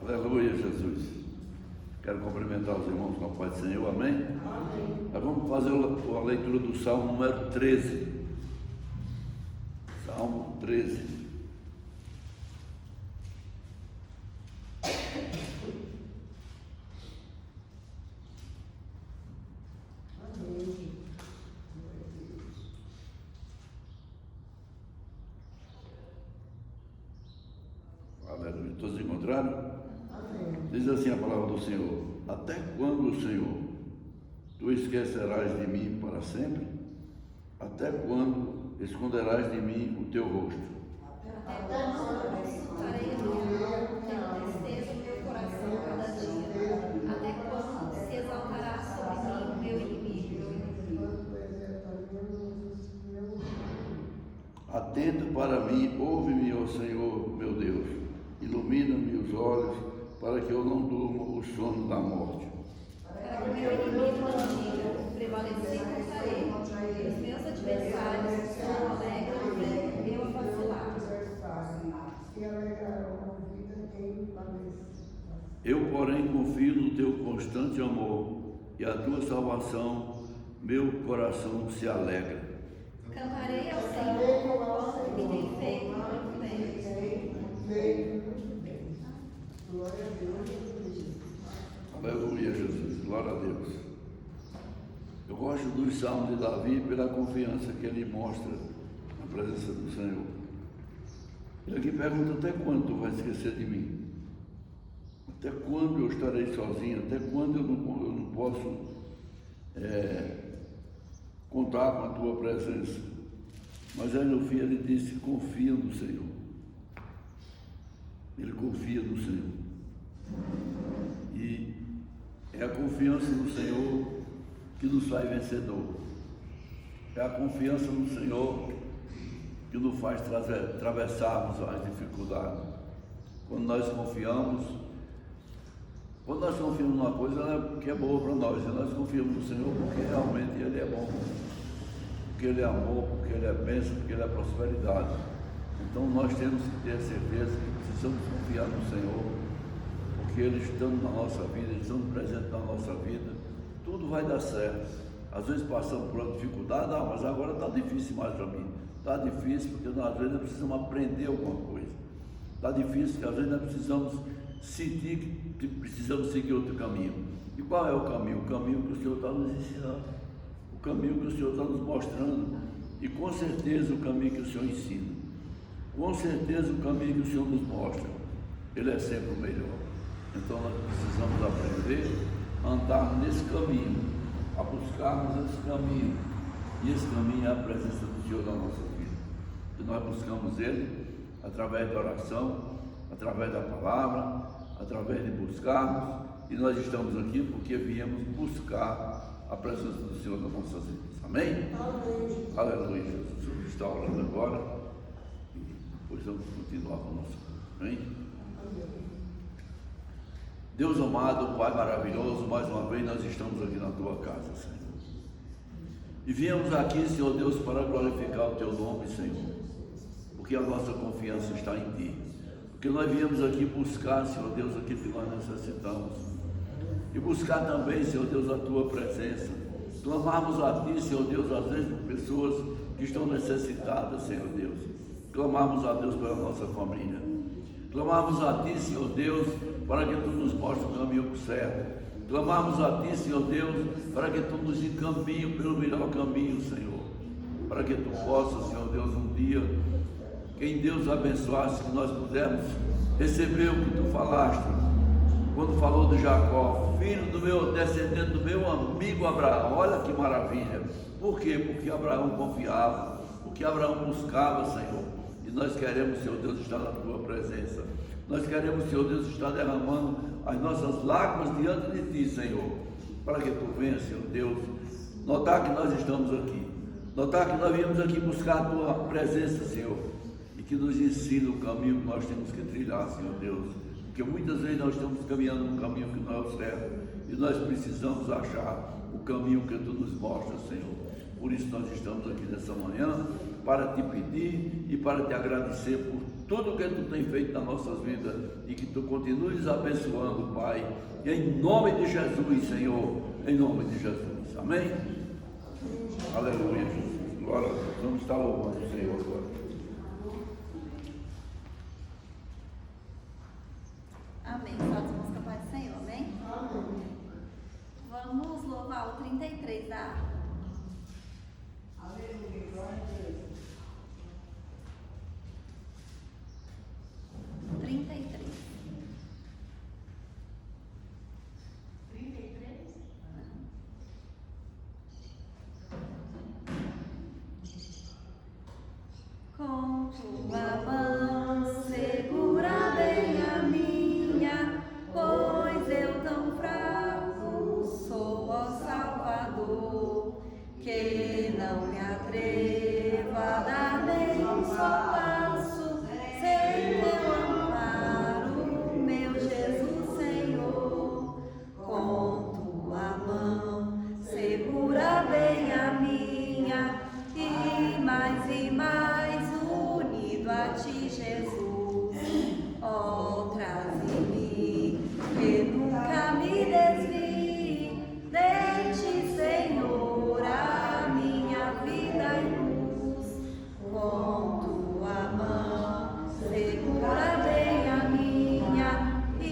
Aleluia, Jesus. Quero cumprimentar os irmãos com a paz do Senhor, amém? Amém. Nós vamos fazer a leitura do Salmo número 13. Salmo 13. Amém. Aleluia. Todos encontraram? Amém. Diz assim a palavra do Senhor: até quando, Senhor, tu esquecerás de mim para sempre? Até quando esconderás de mim o teu rosto? Até quando consultarei a minha alma, tendo tristeza no meu coração cada dia? Até quando se exaltará sobre mim o meu inimigo? Atenta para mim, ouve-me, ó Senhor, meu Deus. Ilumina-me os olhos, para que eu não durma o sono da morte. Para que o meu inimigo não diga, prevaleci contra ele. Os meus adversários não alegram ver eu vacilar. Eu, porém, confio no teu constante amor e a tua salvação, meu coração se alegra. Cantarei ao Senhor quanto me tem feito muito bem. Glória a Deus. Aleluia, Jesus, glória a Deus. Eu gosto dos salmos de Davi pela confiança que ele mostra na presença do Senhor. Ele aqui pergunta: até quando tu vais esquecer de mim? Até quando eu estarei sozinho? Até quando eu não posso contar com a tua presença? Mas aí no fim ele disse: confia no Senhor. Ele confia no Senhor. E é a confiança no Senhor que nos faz vencedor. É a confiança no Senhor que nos faz atravessarmos as dificuldades. Quando nós confiamos numa coisa que é boa para nós, e nós confiamos no Senhor porque realmente Ele é bom, porque Ele é amor, porque Ele é bênção, porque Ele é prosperidade. Então nós temos que ter certeza que precisamos confiar no Senhor, porque Ele estando na nossa vida, Ele estando presente na nossa vida, tudo vai dar certo. Às vezes passamos por uma dificuldade, mas agora está difícil mais para mim. Está difícil porque às vezes nós precisamos aprender alguma coisa. Está difícil porque às vezes nós precisamos sentir que precisamos seguir outro caminho. E qual é o caminho? O caminho que o Senhor está nos ensinando, o caminho que o Senhor está nos mostrando, e com certeza o caminho que o Senhor ensina, com certeza o caminho que o Senhor nos mostra, ele é sempre o melhor. Então nós precisamos aprender a andar nesse caminho, a buscarmos esse caminho, e esse caminho é a presença do Senhor na nossa vida. E nós buscamos Ele através da oração, através da palavra, através de buscarmos, e nós estamos aqui porque viemos buscar a presença do Senhor nas nossas vidas. Amém? Amém. Aleluia, Jesus. O Senhor está orando agora, e depois vamos continuar com o nosso. Amém? Deus amado, Pai maravilhoso, mais uma vez nós estamos aqui na Tua casa, Senhor. E viemos aqui, Senhor Deus, para glorificar o Teu nome, Senhor, porque a nossa confiança está em Ti. Porque nós viemos aqui buscar, Senhor Deus, aquilo que nós necessitamos. E buscar também, Senhor Deus, a Tua presença. Clamarmos a Ti, Senhor Deus, às vezes por pessoas que estão necessitadas, Senhor Deus. Clamarmos a Deus pela nossa família. Clamarmos a Ti, Senhor Deus, para que Tu nos mostres o caminho certo. Clamarmos a Ti, Senhor Deus, para que Tu nos encaminhe pelo melhor caminho, Senhor. Para que Tu possas, Senhor Deus, um dia, quem Deus abençoasse, que nós pudermos receber o que Tu falaste, quando falou de Jacó, filho do meu, descendente do meu amigo Abraão. Olha que maravilha. Por quê? Porque Abraão confiava, porque Abraão buscava, Senhor. E nós queremos, Senhor Deus, estar na Tua presença. Nós queremos, Senhor Deus, estar derramando as nossas lágrimas diante de Ti, Senhor, para que Tu venhas, Senhor Deus, notar que nós estamos aqui, notar que nós viemos aqui buscar a Tua presença, Senhor, e que nos ensine o caminho que nós temos que trilhar, Senhor Deus, porque muitas vezes nós estamos caminhando num caminho que não é o certo, e nós precisamos achar o caminho que Tu nos mostras, Senhor. Por isso nós estamos aqui nessa manhã, para te pedir e para te agradecer por tudo que tu tem feito nas nossas vidas e que tu continues abençoando, Pai, em nome de Jesus, Senhor, em nome de Jesus, amém? Aleluia, Jesus, glória a Deus. Vamos estar louvando o Senhor agora. Amém. Salve música Pai do Senhor, amém? Vamos louvar o 33 da harpa. Aleluia, glória a Deus. 33. 33? Com tua mão segura bem a minha, pois eu tão fraco sou, ó Salvador, que não me atrevo a dar nem um só passo sem teu amparo, meu Jesus Senhor. Com tua mão segura bem a minha, e mais unido a ti, Jesus. Ó, traze-me, que nunca me desvie de ti, Senhor, a minha vida e luz. Com tua mão segura bem a minha, e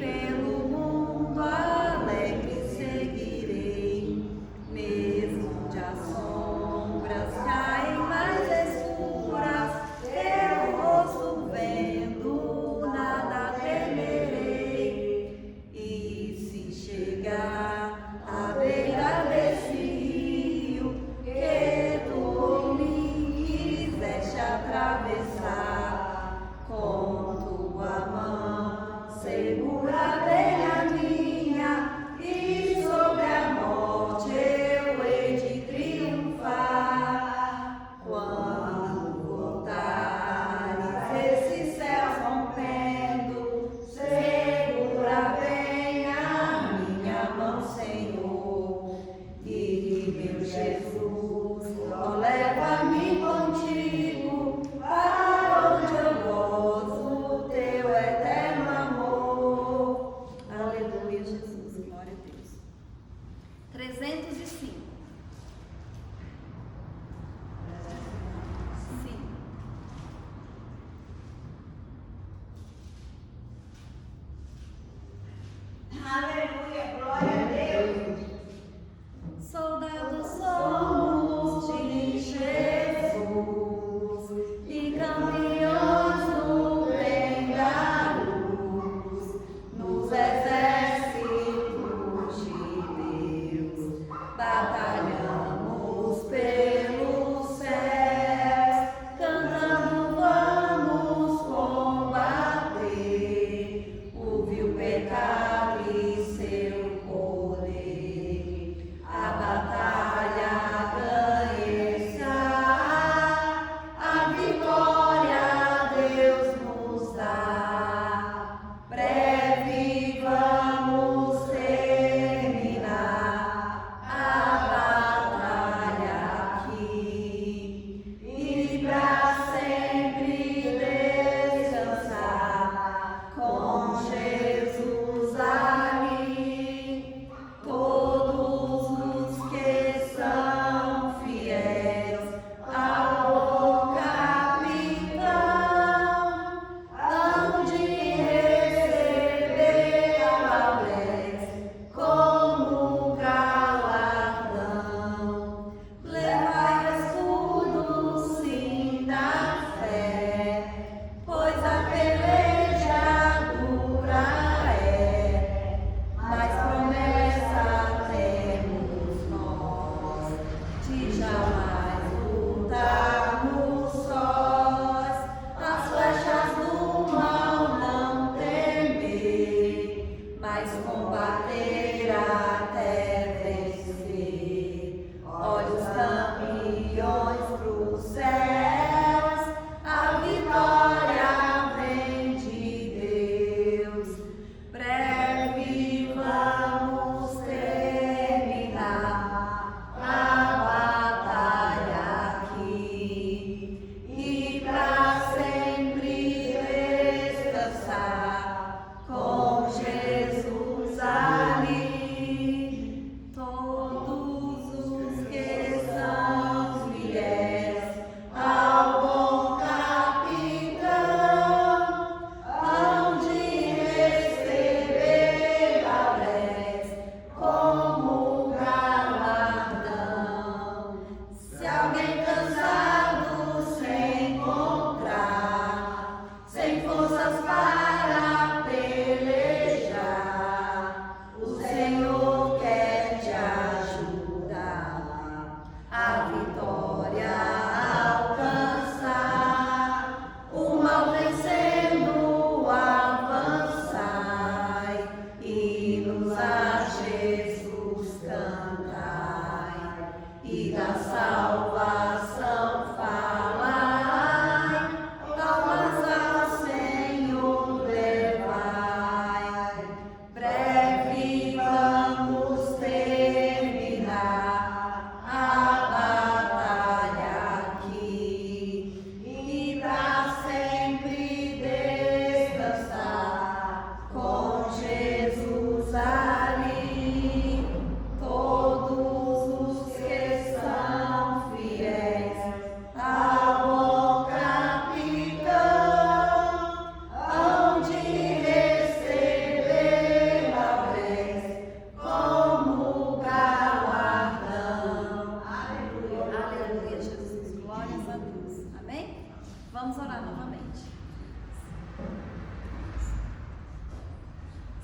pelo mundo alegre seguirei, mesmo de as sombras caem mais escuras, teu rosto vendo, nada temerei. E se chegar à beira desse rio, que tu por mim quiseste atravessar, com tua mão segura bem a minha, e sobre a morte eu hei de triunfar. Quando voltares esses céus rompendo, segura bem a minha mão, Senhor, e meu Jesus, ó, leva-me contigo para onde eu gozo teu eterno amor. Aleluia, Jesus, glória a Deus. 305. Sim. Aleluia, glória a Deus. Soldados somos de Jesus e campeões no bem da luz, nos exércitos de Deus, batalhamos pelos céus, cantando vamos combater o vil pecado e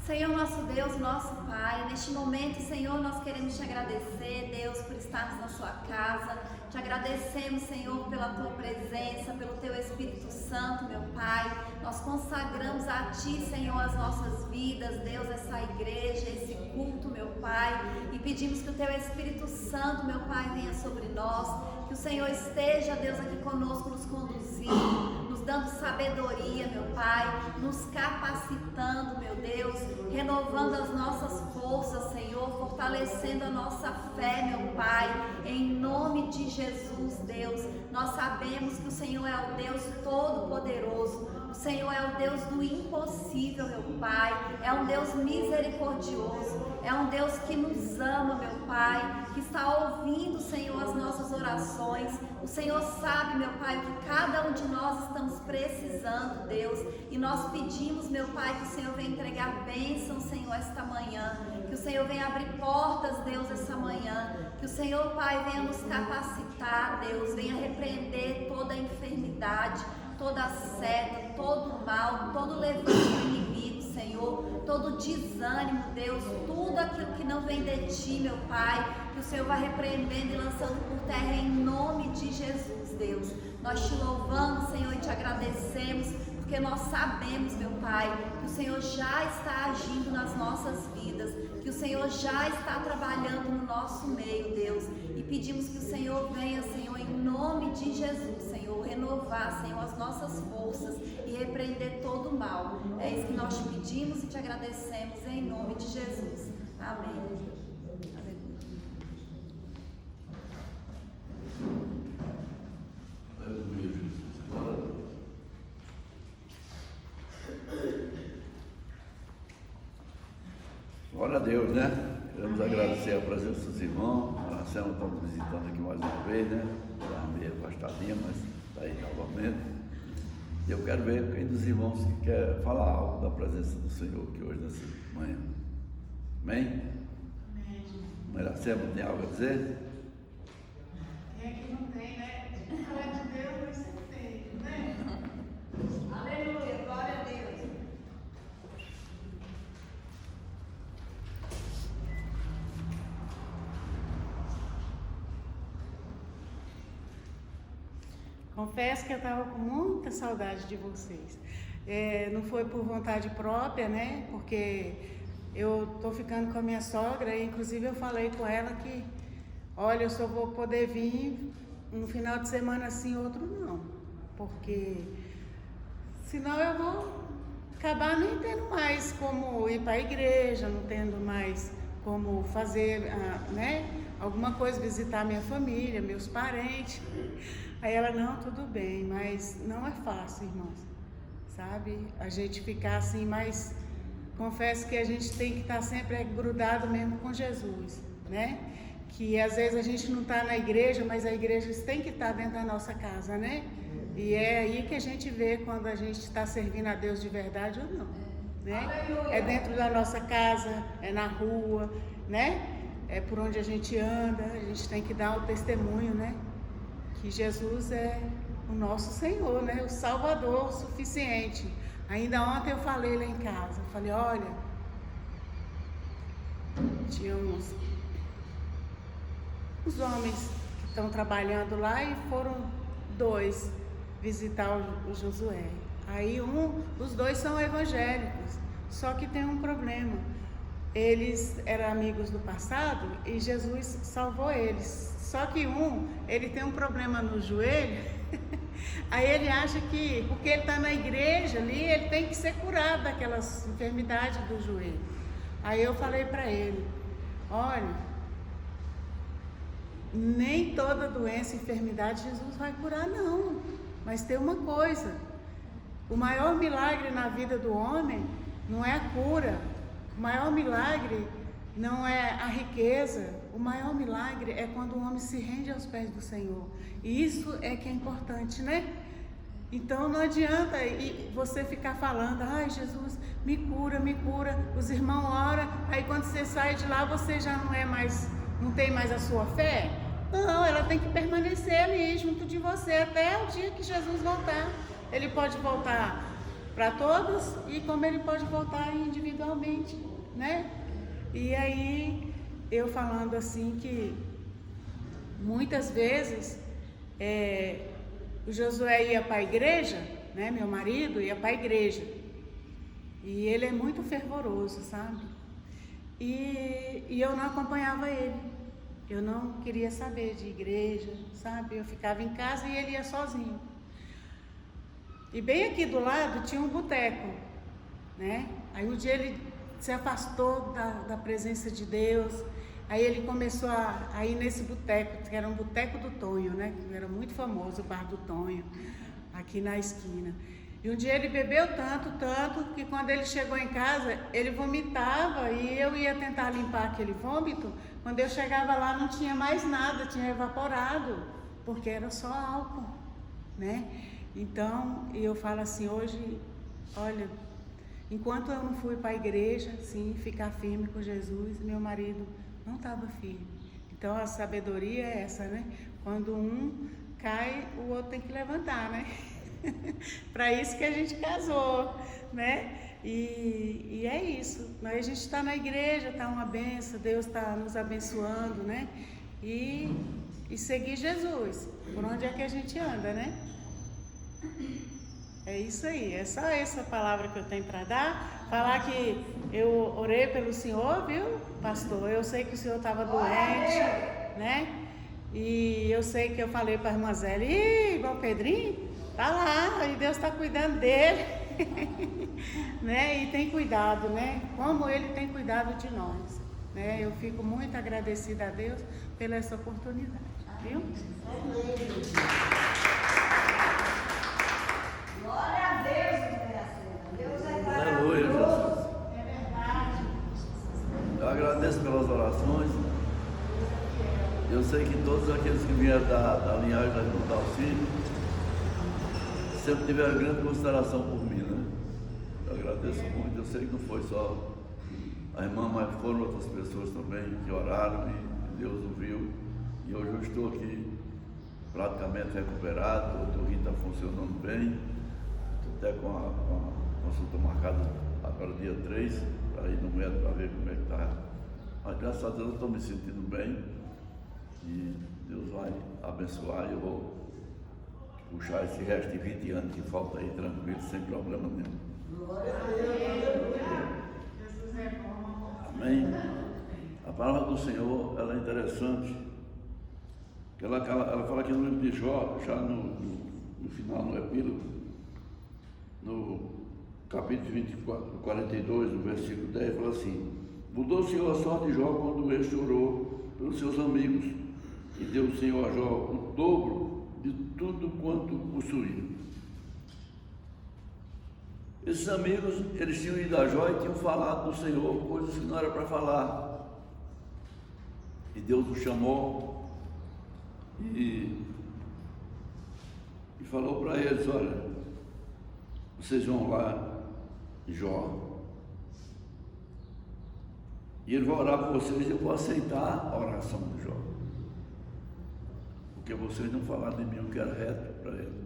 Senhor nosso Deus, nosso Pai, neste momento, Senhor, nós queremos te agradecer, Deus, por estarmos na sua casa. Te agradecemos, Senhor, pela tua presença, pelo teu Espírito Santo, meu Pai. Nós consagramos a ti, Senhor, as nossas vidas, Deus, essa igreja, esse culto, meu Pai. E pedimos que o teu Espírito Santo, meu Pai, venha sobre nós. Que o Senhor esteja, Deus, aqui conosco, nos conduzindo, nos dando sabedoria, meu Pai, nos capacitando, meu Deus, renovando as nossas forças, Senhor, fortalecendo a nossa fé, meu Pai, em nome de Jesus, Deus. Nós sabemos que o Senhor é o Deus Todo-Poderoso, o Senhor é o Deus do impossível, meu Pai, é um Deus misericordioso, é um Deus que nos ama, meu Pai, que está ouvindo, Senhor, as nossas orações. O Senhor sabe, meu Pai, que cada um de nós estamos precisando, Deus, e nós pedimos, meu Pai, que o Senhor venha entregar bênção, Senhor, esta manhã, que o Senhor venha abrir portas, Deus, essa manhã, que o Senhor, Pai, venha nos capacitar, Deus, venha repreender toda a enfermidade, toda a seta, todo o mal, todo o levante do inimigo, Senhor, todo o desânimo, Deus, tudo aquilo que não vem de ti, meu Pai, que o Senhor vai repreendendo e lançando por terra em nome de Jesus, Deus. Nós te louvamos, Senhor, e te agradecemos, porque nós sabemos, meu Pai, que o Senhor já está agindo nas nossas vidas, que o Senhor já está trabalhando no nosso meio, Deus, e pedimos que o Senhor venha, Senhor, em nome de Jesus, Senhor, renovar, Senhor, as nossas forças e repreender todo o mal. É isso que nós te pedimos e te agradecemos em nome de Jesus. Amém. Glória a Deus, né? Queremos agradecer a presença dos irmãos. A Marcela está nos visitando aqui mais uma vez, né? Estava meio afastadinha, mas está aí novamente. E eu quero ver quem dos irmãos que quer falar algo da presença do Senhor aqui hoje, nessa manhã. Amém? Amém. Marcela, tem algo a dizer? E aqui não tem, né? Falar de Deus, mas sempre tem, né? Aleluia, glória a Deus. Confesso que eu estava com muita saudade de vocês. Não foi por vontade própria, né? Porque eu estou ficando com a minha sogra e inclusive eu falei com ela que, olha, eu só vou poder vir um final de semana assim, outro não. Porque senão eu vou acabar nem tendo mais como ir para a igreja, não tendo mais como fazer, né? Alguma coisa, visitar minha família, meus parentes. Aí ela, não, tudo bem, mas não é fácil, irmãos, sabe? A gente ficar assim, mas confesso que a gente tem que estar sempre grudado mesmo com Jesus, né? Que às vezes a gente não está na igreja, mas a igreja tem que estar dentro da nossa casa, né? E é aí que a gente vê quando a gente está servindo a Deus de verdade ou não, né? É dentro da nossa casa, é na rua, né? É por onde a gente anda, a gente tem que dar o testemunho, né? Que Jesus é o nosso Senhor, né? O Salvador suficiente. Ainda ontem eu falei lá em casa, eu falei, olha, tinha uns homens que estão trabalhando lá e foram 2 visitar o Josué. Aí os 2 são evangélicos, só que tem um problema. Eles eram amigos do passado e Jesus salvou eles. Só que ele tem um problema no joelho, aí ele acha que, porque ele está na igreja ali, ele tem que ser curado daquelas enfermidades do joelho. Aí eu falei para ele, olha, nem toda doença e enfermidade Jesus vai curar não, mas tem uma coisa, o maior milagre na vida do homem não é a cura, o maior milagre não é a riqueza, o maior milagre é quando o homem se rende aos pés do Senhor. E isso é que é importante, né? Então não adianta você ficar falando, ai Jesus, me cura, os irmãos oram, aí quando você sai de lá você já não tem mais a sua fé? Não, ela tem que permanecer ali junto de você até o dia que Jesus voltar. Ele pode voltar para todos e como ele pode voltar individualmente, né? E aí eu falando assim que muitas vezes o Josué ia para a igreja, né? Meu marido ia para a igreja e ele é muito fervoroso, sabe? E eu não acompanhava ele, eu não queria saber de igreja, sabe? Eu ficava em casa e ele ia sozinho. E bem aqui do lado tinha um boteco, né? Aí um dia ele se afastou da presença de Deus, aí ele começou a ir nesse boteco, que era um boteco do Tonho, né? Que era muito famoso, o bar do Tonho, aqui na esquina. E um dia ele bebeu tanto, que quando ele chegou em casa, ele vomitava e eu ia tentar limpar aquele vômito. Quando eu chegava lá não tinha mais nada, tinha evaporado, porque era só álcool, né? Então, eu falo assim, hoje, olha, enquanto eu não fui para a igreja, sim, ficar firme com Jesus, meu marido não estava firme. Então, a sabedoria é essa, né? Quando um cai, o outro tem que levantar, né? Para isso que a gente casou, né? E é isso. A gente está na igreja, está uma benção, Deus está nos abençoando, né? E seguir Jesus, por onde é que a gente anda, né? É isso aí, é só essa palavra que eu tenho para dar. Falar que eu orei pelo senhor, viu, pastor? Eu sei que o senhor estava doente, né? E eu sei que eu falei para a irmã Zélia, igual o Pedrinho, tá lá, e Deus está cuidando dele, né? E tem cuidado, né? Como ele tem cuidado de nós, né? Eu fico muito agradecida a Deus pela essa oportunidade, viu? Glória a Deus, Deus é Aleluia, maravilhoso. Jesus. É verdade. Eu agradeço pelas orações. Eu sei que todos aqueles que vieram da linhagem da irmã Dalcínio sempre tiveram grande consideração por mim, né? Eu agradeço muito. Eu sei que não foi só a irmã, mas foram outras pessoas também que oraram e Deus ouviu. E hoje eu estou aqui praticamente recuperado, o doutor está funcionando bem. Estou até com a consulta marcada agora dia 3, para ir no médico para ver como é que está. Mas graças a Deus eu estou me sentindo bem e Deus vai abençoar e eu vou puxar esse resto de 20 anos que falta aí tranquilo, sem problema nenhum. Amém? A palavra do Senhor, ela é interessante. Ela fala aqui no livro de Jó, já no final, no epílogo, no capítulo 24, 42, no versículo 10, fala assim: mudou o Senhor a sorte de Jó quando este orou pelos seus amigos, e deu o Senhor a Jó o dobro de tudo quanto possuía. Esses amigos, eles tinham ido a Jó e tinham falado do Senhor coisas que não era para falar. E Deus o chamou e falou para eles: olha, vocês vão lá, Jó, e ele vai orar por vocês e eu vou aceitar a oração de Jó, porque vocês não falaram de mim o que era reto para ele.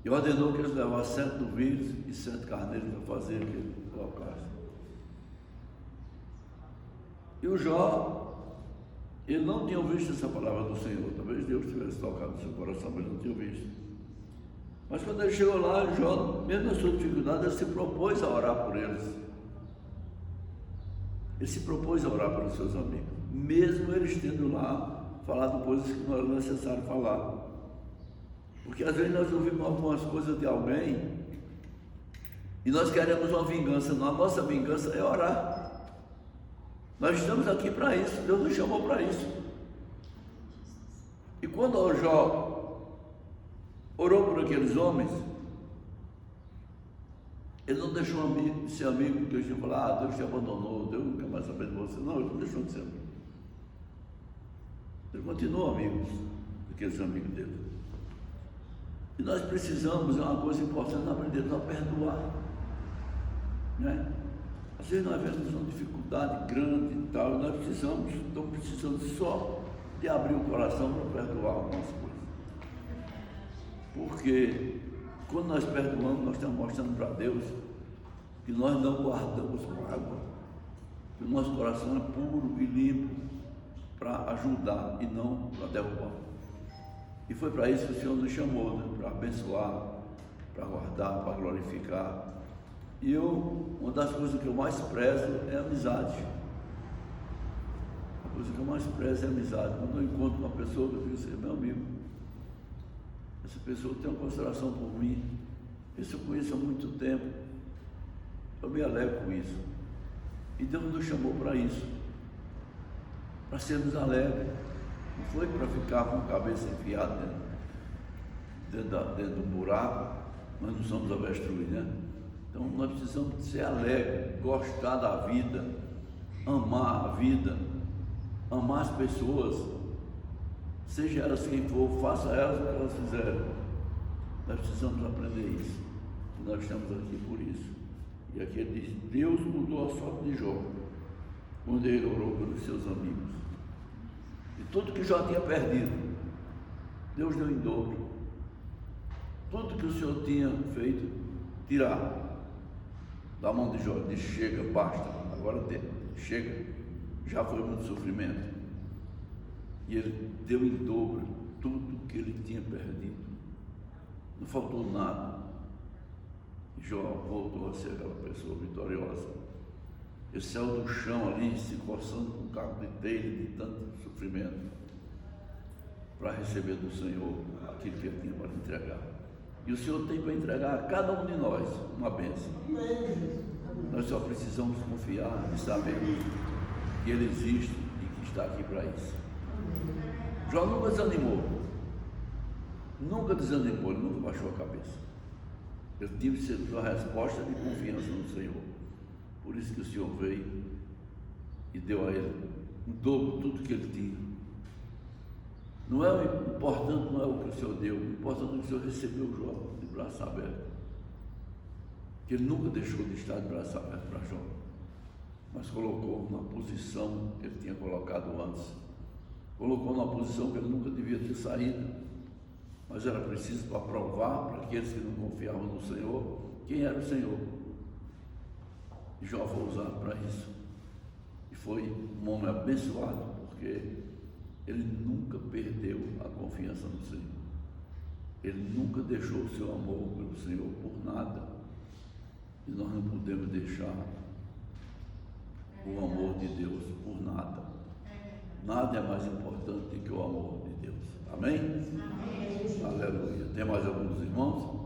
E ordenou que eles levassem 100 novilhos e 100 carneiros para fazer aquele holocausto. E o Jó, ele não tinha visto essa palavra do Senhor. Talvez Deus tivesse tocado no seu coração, mas não tinha visto. Mas quando ele chegou lá, Jó, mesmo na sua dificuldade, ele se propôs a orar por eles. Ele se propôs a orar pelos seus amigos, mesmo eles tendo lá falado coisas que não era necessário falar. Porque às vezes nós ouvimos algumas coisas de alguém e nós queremos uma vingança. A nossa vingança é orar. Nós estamos aqui para isso, Deus nos chamou para isso. E quando o Jó orou por aqueles homens, ele não deixou de ser amigo, porque eles tinham falado: Deus te abandonou, Deus nunca mais saber de você. Não, ele não deixou de ser amigo. Ele continuou amigo daqueles amigos dele. E nós precisamos, é uma coisa importante, aprender a perdoar, né? Às vezes nós vemos uma dificuldade grande e tal, e nós estamos precisando só de abrir o coração para perdoar algumas coisas. Porque Quando nós perdoamos, nós estamos mostrando para Deus que nós não guardamos mágoa, que o nosso coração é puro e limpo para ajudar e não para derrubar. E foi para isso que o Senhor nos chamou, né? Para abençoar, para guardar, para glorificar. E uma das coisas que eu mais prezo é a amizade. A coisa que eu mais prezo é a amizade. Quando eu encontro uma pessoa que eu digo assim, meu amigo, essa pessoa tem uma consideração por mim, esse eu conheço há muito tempo, eu me alegro com isso. E Deus nos chamou para isso, para sermos alegres. Não foi para ficar com a cabeça enfiada dentro do buraco, nós não somos avestruz, né? Então nós precisamos ser alegres, gostar da vida, amar a vida, amar as pessoas, seja elas quem for, faça elas o que elas fizerem. Nós precisamos aprender isso, e nós estamos aqui por isso. E aqui ele diz, Deus mudou a sorte de Jó, quando ele orou pelos seus amigos. E tudo que Jó tinha perdido, Deus deu em dobro. Tudo que o Senhor tinha feito, tirar da mão de Jó, disse, chega, basta, agora chega, já foi muito sofrimento. E ele deu em dobro tudo que ele tinha perdido, não faltou nada. E Jó voltou a ser aquela pessoa vitoriosa. Ele saiu do chão ali, se coçando com um cabo de telha, de tanto sofrimento, para receber do Senhor aquilo que ele tinha para entregar. E o Senhor tem para entregar a cada um de nós uma bênção. Nós só precisamos confiar e saber que Ele existe e que está aqui para isso. Jó nunca desanimou, ele nunca baixou a cabeça. Ele tive sempre uma resposta de confiança no Senhor. Por isso que o Senhor veio e deu a ele em dobro tudo que ele tinha. Não é o importante, não é o que o Senhor deu, o importante é que o Senhor recebeu Jó de braço aberto. Que ele nunca deixou de estar de braço aberto para Jó, mas colocou na posição que ele tinha colocado antes. Colocou numa posição que ele nunca devia ter saído, mas era preciso para provar para aqueles que não confiavam no Senhor quem era o Senhor. E Jó foi usado para isso. E foi um homem abençoado, porque ele nunca perdeu a confiança no Senhor. Ele nunca deixou o seu amor pelo Senhor por nada. E nós não podemos deixar o amor de Deus por nada. Nada é mais importante do que o amor de Deus. Amém? Amém. Aleluia. Tem mais alguns irmãos?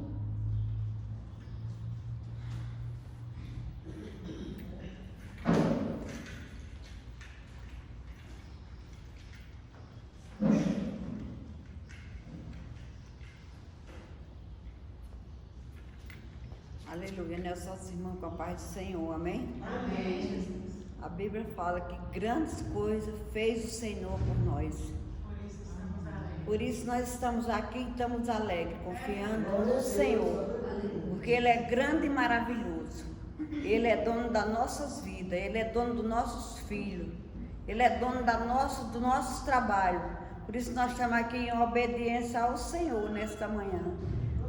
Aleluia, né? Só os irmãos com a paz do Senhor, amém? Amém. A Bíblia fala que grandes coisas fez o Senhor por nós. Por isso nós estamos aqui e estamos alegres, confiando no Senhor, porque Ele é grande e maravilhoso. Ele é dono das nossas vidas, Ele é dono dos nossos filhos, Ele é dono do nosso trabalho. Por isso nós estamos aqui em obediência ao Senhor nesta manhã.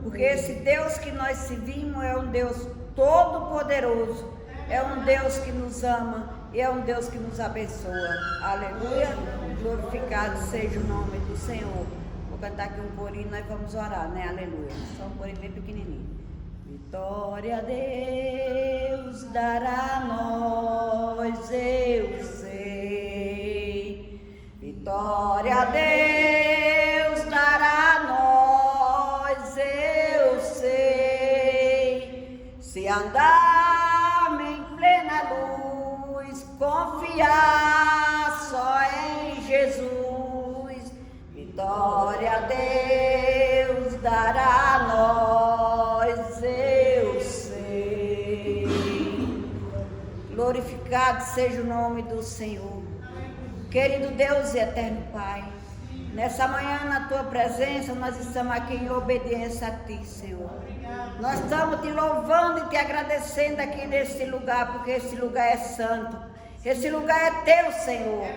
Porque esse Deus que nós servimos é um Deus todo-poderoso, é um Deus que nos ama e é um Deus que nos abençoa. Aleluia, glorificado seja o nome do Senhor. Vou cantar aqui um corinho, nós vamos orar, né? Aleluia, só um corinho bem pequenininho. Vitória a Deus dará a nós, eu sei. Vitória a Deus dará a nós, eu sei. Se andar em plena luz, confiar só em Jesus. Vitória a Deus dará a nós, eu sei. Glorificado seja o nome do Senhor. Querido Deus e eterno Pai, nessa manhã na Tua presença nós estamos aqui em obediência a Ti, Senhor. Nós estamos Te louvando e Te agradecendo aqui nesse lugar, porque esse lugar é santo. Esse lugar é Teu, Senhor.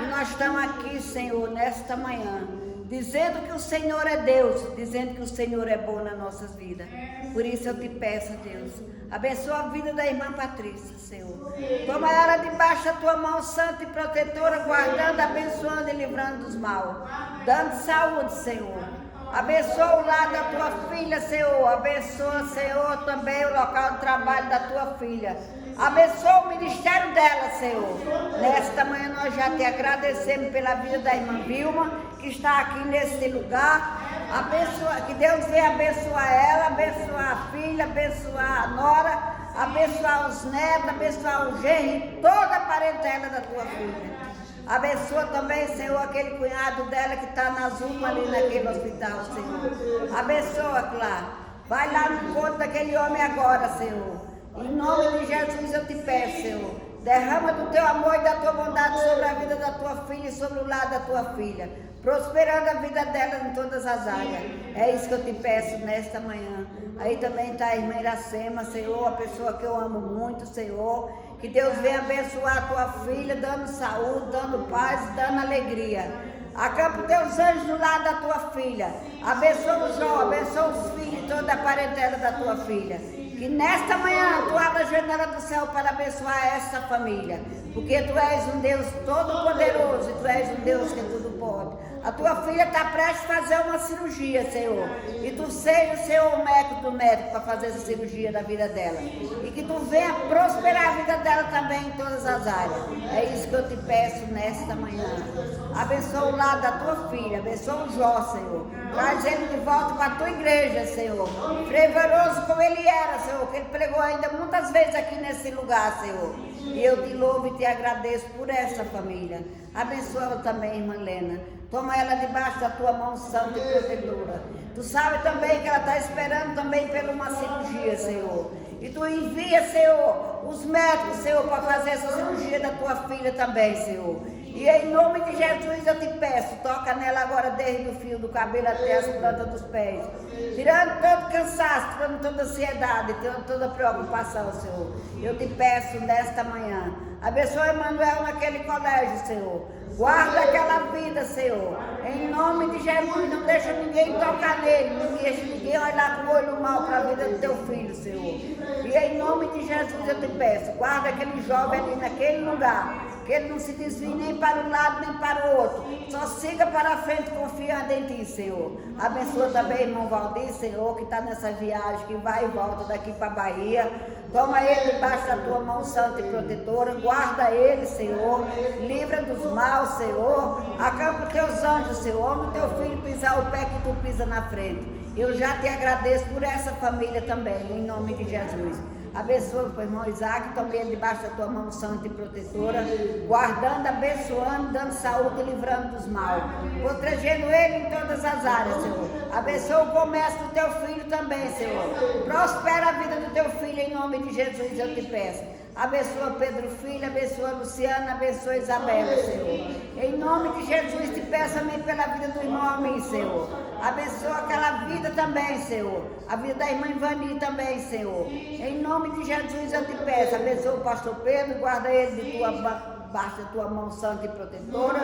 E nós estamos aqui, Senhor, nesta manhã, dizendo que o Senhor é Deus, dizendo que o Senhor é bom nas nossas vidas. Por isso eu te peço, Deus, abençoa a vida da irmã Patrícia, Senhor. Toma ela debaixo da tua mão santa e protetora, guardando, abençoando e livrando dos mal, dando saúde, Senhor. Abençoa o lar da tua filha, Senhor. Abençoa, Senhor, também o local de trabalho da tua filha. Abençoa o ministério dela, Senhor. Nesta manhã nós já te agradecemos pela vida da irmã Vilma, que está aqui nesse lugar. Abençoa, que Deus venha abençoar ela, abençoar a filha, abençoar a nora, abençoar os netos, abençoar o genro e toda a parentela da tua filha. Abençoa também, Senhor, aquele cunhado dela que está nas UPA ali naquele hospital, Senhor. Abençoa, Clara. Vai lá no encontro daquele homem agora, Senhor. Em nome de Jesus eu te peço, Senhor. Derrama do teu amor e da tua bondade sobre a vida da tua filha e sobre o lar da tua filha, prosperando a vida dela em todas as áreas. É isso que eu te peço nesta manhã. Aí também está a irmã Iracema, Senhor, a pessoa que eu amo muito, Senhor. Que Deus venha abençoar a tua filha, dando saúde, dando paz, dando alegria. Acampa os teus anjos do lado da tua filha. Abençoa o João, abençoa os filhos e toda a parentela da tua filha. Que nesta manhã tu abra a janela do céu para abençoar essa família. Porque tu és um Deus todo poderoso e tu és um Deus que tudo pode. A tua filha está prestes a fazer uma cirurgia, Senhor. E tu seja, Senhor, o médico do médico para fazer essa cirurgia da vida dela. E que tu venha prosperar a vida dela também em todas as áreas. É isso que eu te peço nesta manhã. Abençoa o lado da tua filha, abençoa o Jó, Senhor. Traz ele de volta para a tua igreja, Senhor. Fervoroso como ele era, Senhor, que ele pregou ainda muitas vezes aqui nesse lugar, Senhor. E eu te louvo e te agradeço por essa família. Abençoa ela também, irmã Helena. Toma ela debaixo da tua mão santa e protetora. Tu sabe também que ela está esperando também por uma cirurgia, Senhor. E tu envia, Senhor, os médicos, Senhor, para fazer essa cirurgia da tua filha também, Senhor. E em nome de Jesus eu te peço, toca nela agora desde o fio do cabelo até as plantas dos pés. Tirando todo cansaço, tirando toda ansiedade, tirando toda preocupação, Senhor. Eu te peço nesta manhã. Abençoa Emanuel naquele colégio, Senhor. Guarda aquela vida, Senhor. Em nome de Jesus, não deixa ninguém tocar nele. Não deixa ninguém olhar com o olho mal para a vida do teu filho, Senhor. E em nome de Jesus eu te peço, guarda aquele jovem ali naquele lugar. Que ele não se desvie nem para um lado nem para o outro. Só siga para a frente confiando em ti, Senhor. Abençoa também irmão Valdir, Senhor, que está nessa viagem, que vai e volta daqui para a Bahia. Toma ele debaixo da tua mão santa e protetora. Guarda ele, Senhor. Livra dos maus, Senhor. Acampa os teus anjos, Senhor. Onde teu filho pisar o pé que tu pisa na frente. Eu já te agradeço por essa família também, em nome de Jesus. Abençoa o irmão Isaac, também debaixo da tua mão santa e protetora, guardando, abençoando, dando saúde e livrando dos mal, protegendo ele em todas as áreas, Senhor. Abençoa o comércio do teu filho também, Senhor. Prospera a vida do teu filho em nome de Jesus, eu te peço. Abençoa Pedro Filho, abençoa Luciana, abençoa Isabela, Senhor. Em nome de Jesus, te peço também pela vida do irmão Amin, Senhor. Abençoa aquela vida também, Senhor. A vida da irmã Ivani também, Senhor. Em nome de Jesus, eu te peço. Abençoa o pastor Pedro, guarda ele de debaixo da tua mão santa e protetora,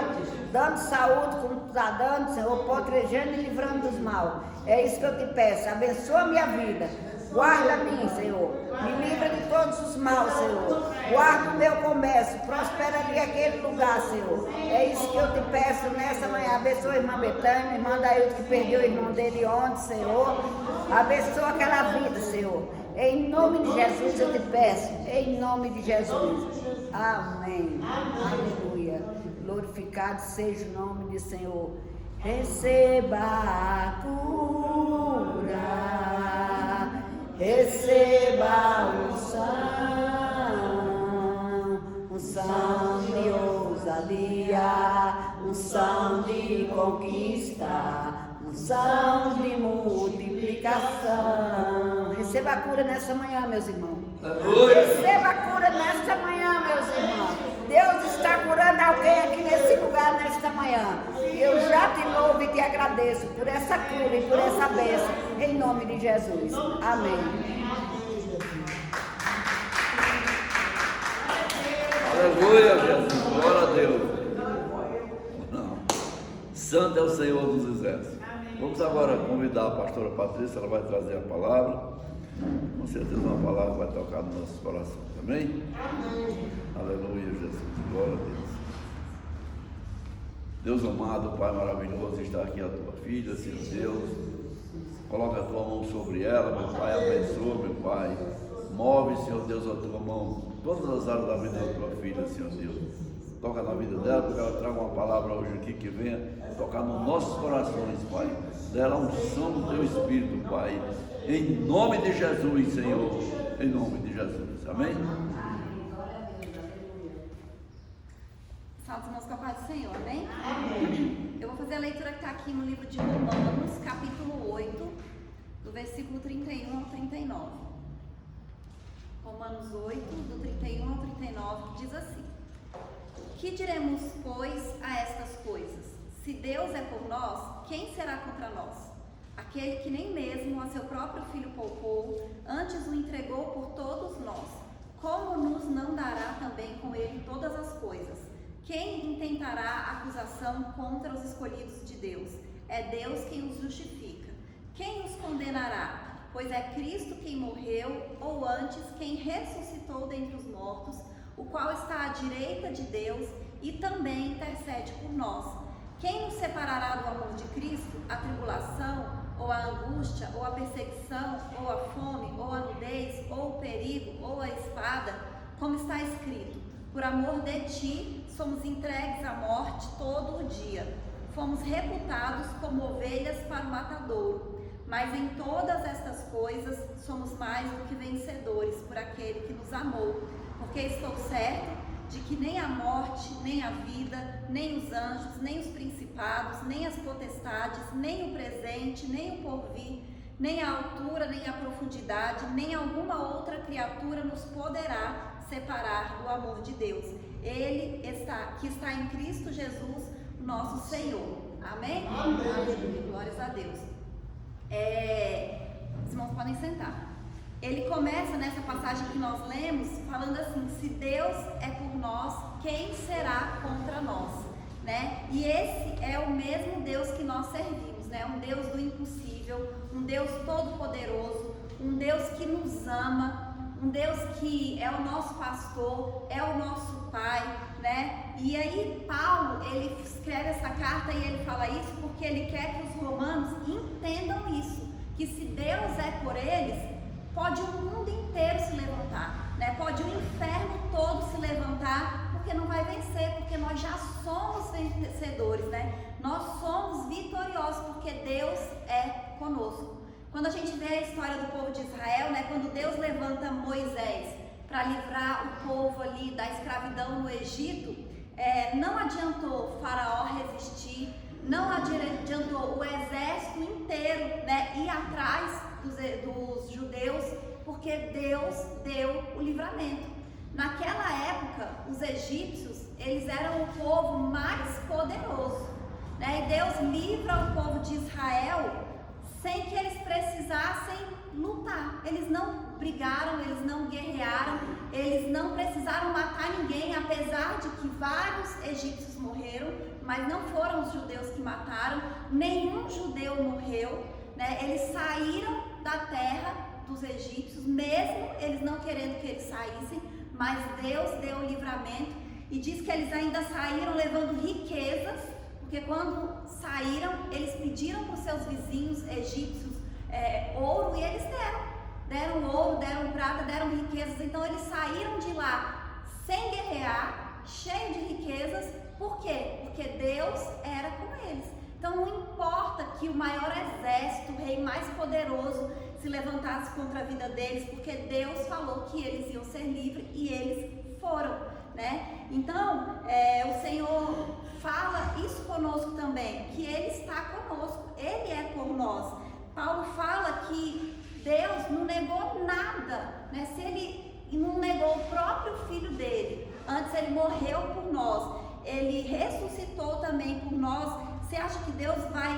dando saúde como tu está dando, Senhor, protegendo e livrando dos mal. É isso que eu te peço. Abençoa a minha vida. Guarda-me, Senhor. Me livra de todos os maus, Senhor. Guarda o meu comércio. Prospera ali aquele lugar, Senhor. É isso que eu te peço nessa manhã. Abençoa a irmã Betânia, a irmã Dailton que perdeu o irmão dele ontem, Senhor. Abençoa aquela vida, Senhor. Em nome de Jesus eu te peço. Em nome de Jesus. Amém. Aleluia. Glorificado seja o nome do Senhor. Receba a cura. Receba unção de ousadia, unção de conquista, unção de multiplicação. Receba a cura nessa manhã, meus irmãos. Receba a cura nesta manhã, meus irmãos. Deus está curando alguém aqui nesse lugar nesta manhã. Eu já te louvo e te agradeço por essa cura e por essa bênção, em nome de Jesus. Amém. Aleluia, Jesus. Glória a Deus. Não. Santo é o Senhor dos Exércitos. Amém. Vamos agora convidar a pastora Patrícia, ela vai trazer a palavra. Com certeza uma palavra vai tocar nos nossos corações. Amém? Amém. Aleluia, Jesus. Glória a Deus. Deus amado, Pai maravilhoso, está aqui a tua filha, Senhor Deus. Coloca a tua mão sobre ela, meu Pai, abençoa, meu Pai. Move, Senhor Deus, a tua mão, todas as áreas da vida da tua filha, Senhor Deus. Toca na vida dela, porque ela traga uma palavra hoje aqui que venha tocar nos nossos corações, Pai. Dela a unção do teu Espírito, Pai. Em nome de Jesus, Senhor. Em nome de Jesus. Amém? Salve, irmãos, com a paz do Senhor, amém? Amém. Eu vou fazer a leitura que está aqui no livro de Romanos, capítulo 8, do versículo 31 ao 39. Romanos 8, do 31 ao 39, que diz assim: Que diremos, pois, a estas coisas? Se Deus é por nós, quem será contra nós? Aquele que nem mesmo a seu próprio Filho poupou, antes o entregou por todos nós, como nos não dará também com ele todas as coisas? Quem intentará acusação contra os escolhidos de Deus? É Deus quem os justifica. Quem os condenará? Pois é Cristo quem morreu, ou antes, quem ressuscitou dentre os mortos, o qual está à direita de Deus e também intercede por nós. Quem nos separará do amor de Cristo? A tribulação, ou a angústia, ou a perseguição, ou a fome, ou a nudez, ou o perigo, ou a espada? Como está escrito: por amor de ti, somos entregues à morte todo o dia. Fomos reputados como ovelhas para o matadouro. Mas em todas estas coisas somos mais do que vencedores por aquele que nos amou. Porque estou certo de que nem a morte, nem a vida, nem os anjos, nem os principados, nem as potestades, nem o presente, nem o porvir, nem a altura, nem a profundidade, nem alguma outra criatura nos poderá separar do amor de Deus. Ele que está em Cristo Jesus, nosso Senhor. Amém? Amém. Glórias a Deus. Os irmãos podem sentar. Ele começa nessa passagem que nós lemos falando assim: se Deus é por nós, quem será contra nós? Né? E esse é o mesmo Deus que nós servimos, né? Um Deus do impossível, um Deus todo-poderoso, um Deus que nos ama, um Deus que é o nosso pastor, é o nosso Pai, né? E aí Paulo, ele escreve essa carta e ele fala isso porque ele quer que os romanos entendam isso, que se Deus é por eles, pode o mundo inteiro se levantar, né? Pode o inferno todo se levantar, porque não vai vencer, porque nós já somos vencedores, né? Nós somos vitoriosos, porque Deus é conosco. Quando a gente vê a história do povo de Israel, né? Quando Deus levanta Moisés para livrar o povo ali da escravidão no Egito, não adiantou Faraó resistir, não adiantou o exército inteiro, né, ir atrás dos judeus, porque Deus deu o livramento. Naquela época, os egípcios, eles eram o povo mais poderoso, né, e Deus livra o povo de Israel sem que eles precisassem lutar. Eles não brigaram, eles não guerrearam, eles não precisaram matar ninguém, apesar de que vários egípcios morreram, mas não foram os judeus que mataram, nenhum judeu morreu, né? Eles saíram da terra dos egípcios, mesmo eles não querendo que eles saíssem, mas Deus deu o livramento, e diz que eles ainda saíram levando riquezas, porque quando saíram, eles pediram para os seus vizinhos egípcios ouro, e eles deram ouro, deram prata, deram riquezas. Então eles saíram de lá sem guerrear, cheios de riquezas. Por quê? Porque Deus era com eles. Então não importa que o maior exército, o rei mais poderoso, se levantasse contra a vida deles, porque Deus falou que eles iam ser livres, e eles foram, né? Então o Senhor fala isso conosco também, que Ele está conosco, Ele é por nós. Paulo fala que Deus não negou nada, né? Se Ele não negou o próprio Filho dele, antes Ele morreu por nós, Ele ressuscitou também por nós. Você acha que Deus vai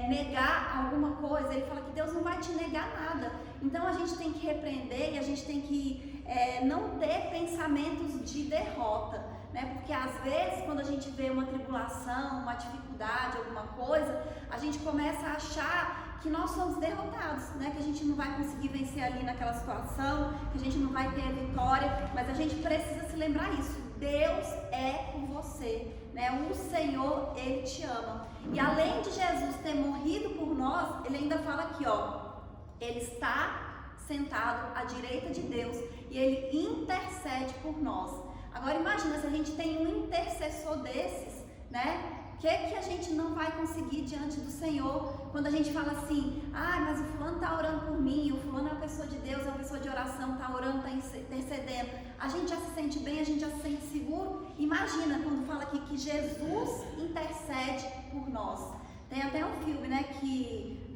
negar alguma coisa? Ele fala que Deus não vai te negar nada. Então a gente tem que repreender, e a gente tem que não ter pensamentos de derrota, né? Porque às vezes quando a gente vê uma tribulação, uma dificuldade, alguma coisa, a gente começa a achar que nós somos derrotados, né? Que a gente não vai conseguir vencer ali naquela situação, que a gente não vai ter a vitória, mas a gente precisa se lembrar isso. Deus é com você, né? O Senhor, Ele te ama. E além de Jesus ter morrido por nós, Ele ainda fala aqui, ó, Ele está sentado à direita de Deus e Ele intercede por nós. Agora imagina se a gente tem um intercessor desses, né? O que a gente não vai conseguir diante do Senhor quando a gente fala assim, mas o fulano está orando por mim, o fulano é uma pessoa de Deus, é uma pessoa de oração, está orando, está intercedendo. A gente já se sente bem, a gente já se sente seguro. Imagina quando fala aqui que Jesus intercede por nós. Tem até um filme, né, que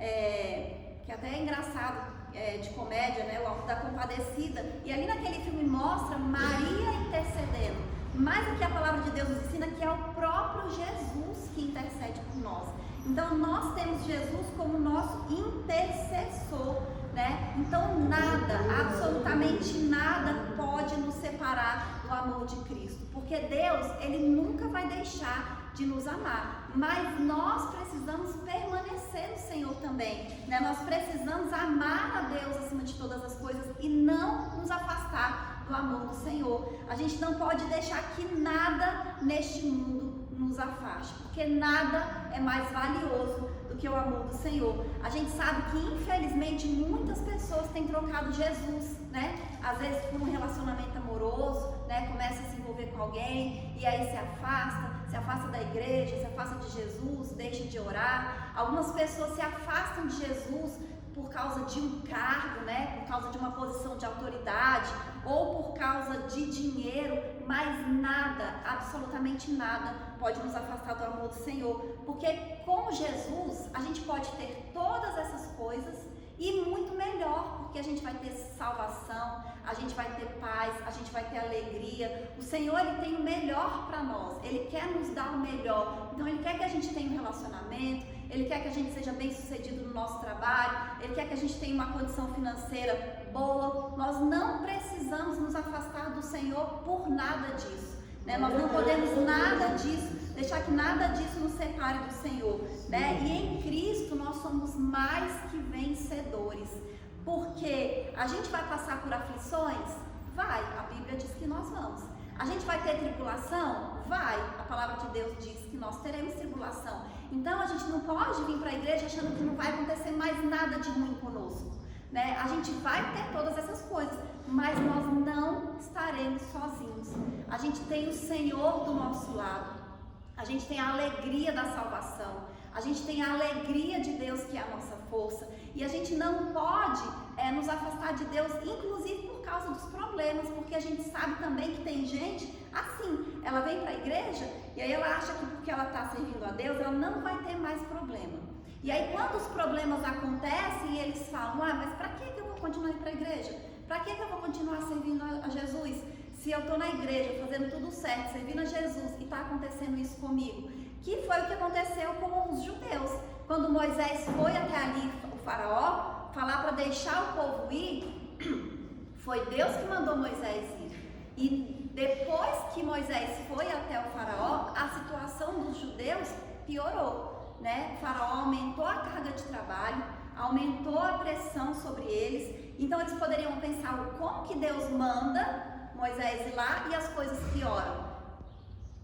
até é engraçado, de comédia, né, o Alto da Compadecida, e ali naquele filme mostra Maria intercedendo. Mas aqui a palavra de Deus nos ensina que é o próprio Jesus que intercede por nós. Então nós temos Jesus como nosso intercessor, né? Então nada, absolutamente nada pode nos separar do amor de Cristo, porque Deus, Ele nunca vai deixar de nos amar, mas nós precisamos permanecer no Senhor também, né? Nós precisamos amar a Deus acima de todas as coisas e não nos afastar do amor do Senhor. A gente não pode deixar que nada neste mundo nos afaste, porque nada é mais valioso do que o amor do Senhor. A gente sabe que infelizmente muitas pessoas têm trocado Jesus, né? Às vezes por um relacionamento amoroso, né? Começa a se envolver com alguém e aí se afasta da igreja, se afasta de Jesus, deixa de orar. Algumas pessoas se afastam de Jesus por causa de um cargo, né? Por causa de uma posição de autoridade ou por causa de dinheiro, mas nada, absolutamente nada pode nos afastar do amor do Senhor, porque com Jesus a gente pode ter todas essas coisas e muito melhor, porque a gente vai ter salvação, a gente vai ter paz, a gente vai ter alegria. O Senhor, Ele tem o melhor para nós, Ele quer nos dar o melhor, então Ele quer que a gente tenha um relacionamento, Ele quer que a gente seja bem sucedido no nosso trabalho, Ele quer que a gente tenha uma condição financeira boa. Nós não precisamos nos afastar do Senhor por nada disso, né? Nós não podemos nada disso, deixar que nada disso nos separe do Senhor, né? E em Cristo nós somos mais que vencedores, porque a gente vai passar por aflições? Vai, a Bíblia diz que nós vamos. A gente vai ter tribulação? Vai, a palavra de Deus diz que nós teremos tribulação. Então a gente não pode vir para a igreja achando que não vai acontecer mais nada de ruim conosco, né? A gente vai ter todas essas coisas, mas nós não estaremos sozinhos. A gente tem o Senhor do nosso lado, a gente tem a alegria da salvação, a gente tem a alegria de Deus que é a nossa força, e a gente não pode nos afastar de Deus, inclusive por causa dos problemas, porque a gente sabe também que tem gente assim, ela vem para a igreja e aí ela acha que porque ela está servindo a Deus, ela não vai ter mais problema. E aí quando os problemas acontecem, eles falam, mas para que eu vou continuar indo para a igreja? Para que eu vou continuar servindo a Jesus? Se eu estou na igreja fazendo tudo certo, servindo a Jesus e está acontecendo isso comigo? Que foi o que aconteceu com os judeus. Quando Moisés foi até ali, o faraó, falar para deixar o povo ir, foi Deus que mandou Moisés ir. E depois que Moisés foi até o faraó, a situação dos judeus piorou, né? O faraó aumentou a carga de trabalho, aumentou a pressão sobre eles. Então eles poderiam pensar, como que Deus manda Moisés ir lá e as coisas pioram?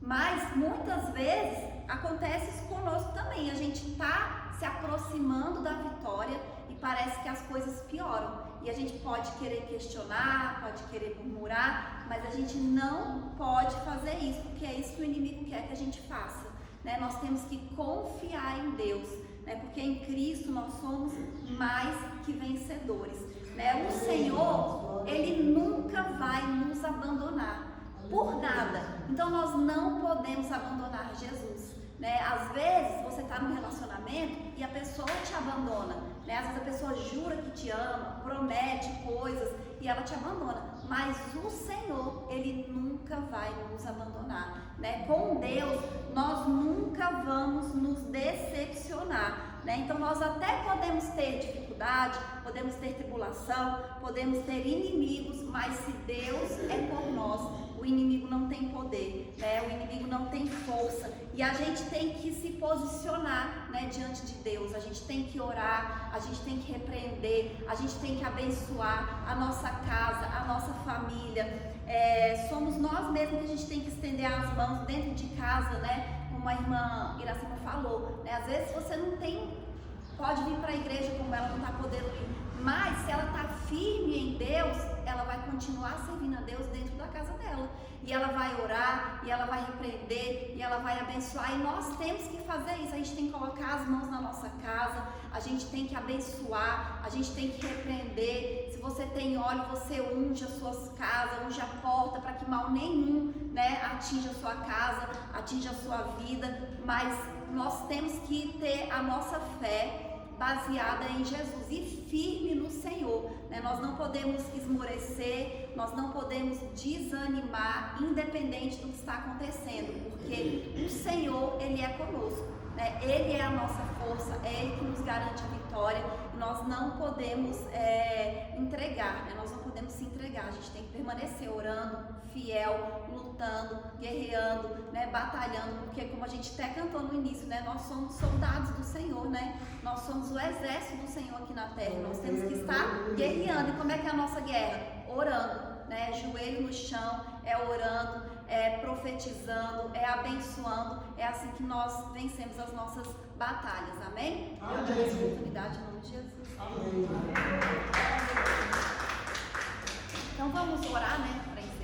Mas muitas vezes acontece isso conosco também. A gente está se aproximando da vitória e parece que as coisas pioram. E a gente pode querer questionar, pode querer murmurar, mas a gente não pode fazer isso, porque é isso que o inimigo quer que a gente faça, né? Nós temos que confiar em Deus, né? Porque em Cristo nós somos mais que vencedores, né? O Senhor, Ele nunca vai nos abandonar por nada. Então nós não podemos abandonar Jesus, né? Às vezes você está num relacionamento e a pessoa te abandona, né? Às vezes a pessoa jura que te ama, promete coisas e ela te abandona, mas o Senhor, Ele nunca vai nos abandonar, né? Com Deus nós nunca vamos nos decepcionar, né? Então nós até podemos ter dificuldade, podemos ter tribulação, podemos ter inimigos, mas se Deus é por nós, o inimigo não tem poder, né? O inimigo não tem força, e a gente tem que se posicionar, né, diante de Deus. A gente tem que orar, a gente tem que repreender, a gente tem que abençoar a nossa casa, a nossa família. Somos nós mesmos que a gente tem que estender as mãos dentro de casa, né? Como a irmã Iracema falou, né? Às vezes você não pode vir para a igreja, como ela não está podendo ir, mas se ela está firme em Deus, ela vai continuar servindo a Deus dentro da casa dela, e ela vai orar, e ela vai repreender, e ela vai abençoar. E nós temos que fazer isso. A gente tem que colocar as mãos na nossa casa, a gente tem que abençoar, a gente tem que repreender. Se você tem óleo, você unge as suas casas, unge a porta, para que mal nenhum, né, atinja a sua casa, atinja a sua vida. Mas nós temos que ter a nossa fé baseada em Jesus e firme no Senhor, né? Nós não podemos esmorecer, nós não podemos desanimar, independente do que está acontecendo, porque o Senhor, Ele é conosco, né? Ele é a nossa força, é Ele que nos garante a vitória, e nós não podemos entregar, né? Nós não podemos se entregar, a gente tem que permanecer orando, fiel, lutando, guerreando, né? Batalhando, porque como a gente até cantou no início, né? Nós somos soldados do Senhor, né? Nós somos o exército do Senhor aqui na terra, nós temos que estar guerreando. E como é que é a nossa guerra? Orando, né? Joelho no chão, orando, profetizando, abençoando. É assim que nós vencemos as nossas batalhas, amém? Eu dou essa oportunidade em nome de Jesus. Amém. Então vamos orar, né? Para encerrar.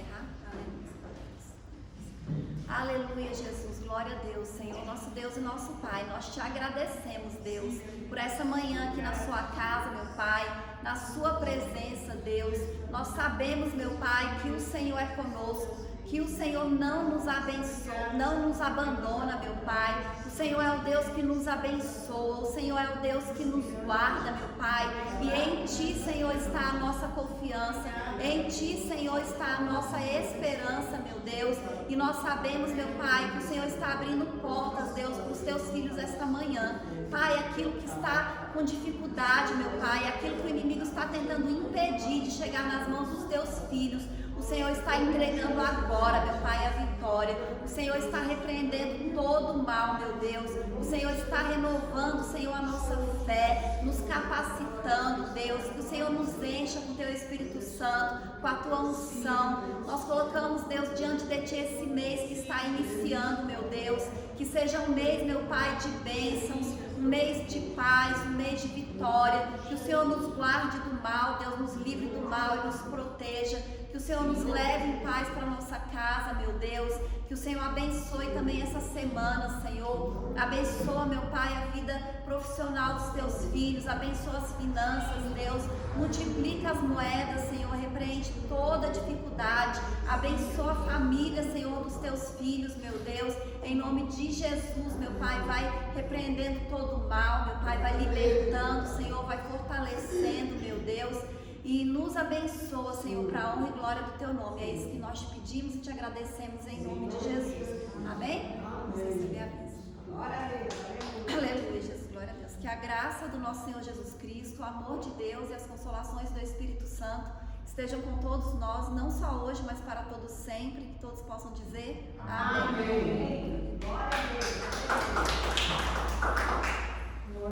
Aleluia, Jesus, glória a Deus, Senhor, nosso Deus e nosso Pai. Nós te agradecemos, Deus, por essa manhã aqui na sua casa, meu Pai, na sua presença, Deus. Nós sabemos, meu Pai, que o Senhor é conosco, que o Senhor não nos abençoa, não nos abandona, meu Pai. O Senhor é o Deus que nos abençoa, o Senhor é o Deus que nos guarda, meu Pai. E em Ti, Senhor, está a nossa confiança, em Ti, Senhor, está a nossa esperança, meu Deus. E nós sabemos, meu Pai, que o Senhor está abrindo portas, Deus, para os Teus filhos esta manhã. Pai, aquilo que está com dificuldade, meu Pai, aquilo que o inimigo está tentando impedir de chegar nas mãos dos Teus filhos, o Senhor está entregando agora, meu Pai, a vitória. O Senhor está repreendendo todo o mal, meu Deus. O Senhor está renovando, Senhor, a nossa fé, nos capacitando, Deus. Que o Senhor nos encha com o Teu Espírito Santo, com a Tua unção. Nós colocamos, Deus, diante de Ti esse mês que está iniciando, meu Deus. Que seja um mês, meu Pai, de bênçãos, um mês de paz, um mês de vitória. Que o Senhor nos guarde do mal, Deus, nos livre do mal e nos proteja. Que o Senhor nos leve em paz para a nossa casa, meu Deus. Que o Senhor abençoe também essa semana, Senhor. Abençoa, meu Pai, a vida profissional dos Teus filhos. Abençoa as finanças, Deus. Multiplica as moedas, Senhor. Repreende toda dificuldade. Abençoa a família, Senhor, dos Teus filhos, meu Deus. Em nome de Jesus, meu Pai, vai repreendendo todo o mal, meu Pai, vai libertando, Senhor, vai fortalecendo, meu Deus. E nos abençoa, Senhor, para a honra e glória do Teu nome. É isso que nós te pedimos e te agradecemos em nome de Jesus. Amém? Vamos receber a bênção. Glória a Deus. Aleluia, Jesus. Glória a Deus. Que a graça do nosso Senhor Jesus Cristo, o amor de Deus e as consolações do Espírito Santo estejam com todos nós, não só hoje, mas para todos sempre. Que todos possam dizer amém. Amém. Glória a Deus.